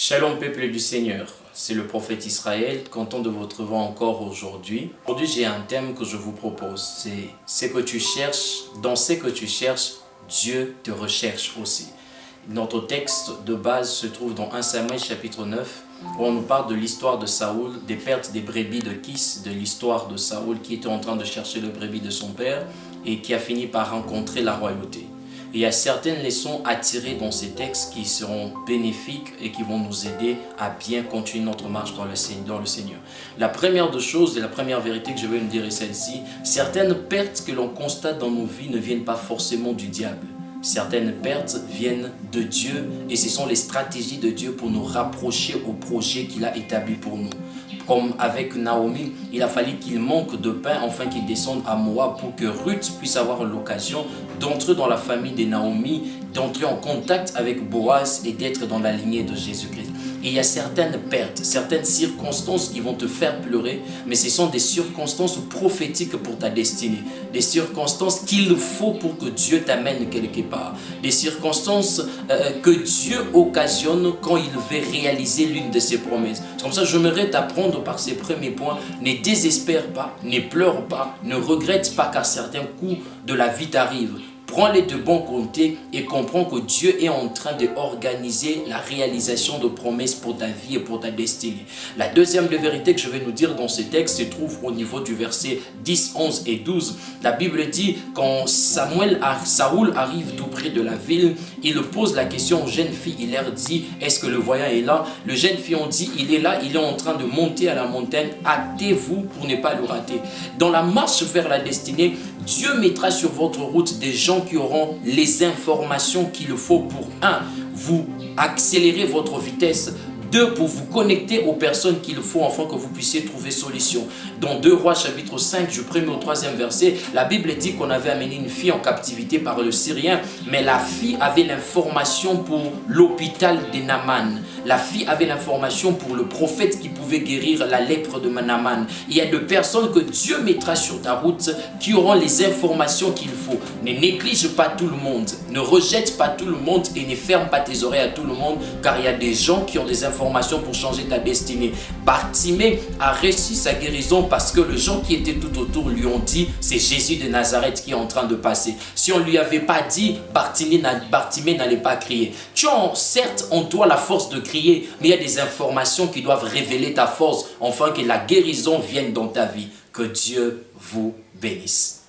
Shalom peuple du Seigneur, c'est le prophète Israël, content de vous retrouver encore aujourd'hui. Aujourd'hui j'ai un thème que je vous propose, c'est ce que tu cherches, dans ce que tu cherches, Dieu te recherche aussi. Notre texte de base se trouve dans 1 Samuel chapitre 9, où on nous parle de l'histoire de Saoul, des pertes des brebis de Kis, de l'histoire de Saoul qui était en train de chercher le brebis de son père et qui a fini par rencontrer la royauté. Il y a certaines leçons à tirer dans ces textes qui seront bénéfiques et qui vont nous aider à bien continuer notre marche dans le Seigneur. La première des choses et la première vérité que je vais nous dire est celle-ci. Certaines pertes que l'on constate dans nos vies ne viennent pas forcément du diable. Certaines pertes viennent de Dieu et ce sont les stratégies de Dieu pour nous rapprocher au projet qu'il a établi pour nous. Comme avec Naomi, il a fallu qu'il manque de pain afin qu'il descende à Moab pour que Ruth puisse avoir l'occasion d'entrer dans la famille de Naomi, d'entrer en contact avec Boaz et d'être dans la lignée de Jésus-Christ. Et il y a certaines pertes, certaines circonstances qui vont te faire pleurer, mais ce sont des circonstances prophétiques pour ta destinée. Des circonstances qu'il faut pour que Dieu t'amène quelque part. Des circonstances que Dieu occasionne quand il veut réaliser l'une de ses promesses. C'est comme ça que j'aimerais t'apprendre par ces premiers points. Ne désespère pas, ne pleure pas, ne regrette pas qu'à certains coups de la vie t'arrivent. Prends-les de bon côté et comprends que Dieu est en train d'organiser la réalisation de promesses pour ta vie et pour ta destinée. La deuxième des vérités que je vais nous dire dans ce texte se trouve au niveau du verset 10, 11 et 12. La Bible dit, quand Saoul arrive tout près de la ville, il pose la question aux jeunes filles. Il leur dit, est-ce que le voyant est là? Le jeune fille ont dit, il est là, il est en train de monter à la montagne. Hâtez-vous pour ne pas le rater. Dans la marche vers la destinée, Dieu mettra sur votre route des gens qui auront les informations qu'il faut pour, vous accélérer votre vitesse, 2, pour vous connecter aux personnes qu'il faut afin que vous puissiez trouver solution. Dans 2 Rois chapitre 5, du 1er au 3e verset, la Bible dit qu'on avait amené une fille en captivité par le Syrien, mais la fille avait l'information pour l'hôpital de Naaman. La fille avait l'information pour le prophète qui pouvait guérir la lèpre de Naaman. Il y a des personnes que Dieu mettra sur ta route qui auront les informations qu'il faut. Ne néglige pas tout le monde, ne rejette pas tout le monde et ne ferme pas tes oreilles à tout le monde, car il y a des gens qui ont des informations pour changer ta destinée. Bartimée a reçu sa guérison parce que les gens qui étaient tout autour lui ont dit, c'est Jésus de Nazareth qui est en train de passer. Si on ne lui avait pas dit, Bartimée n'allait pas crier. Tu as certes en toi la force de crier, mais il y a des informations qui doivent révéler ta force, afin que la guérison vienne dans ta vie. Que Dieu vous bénisse.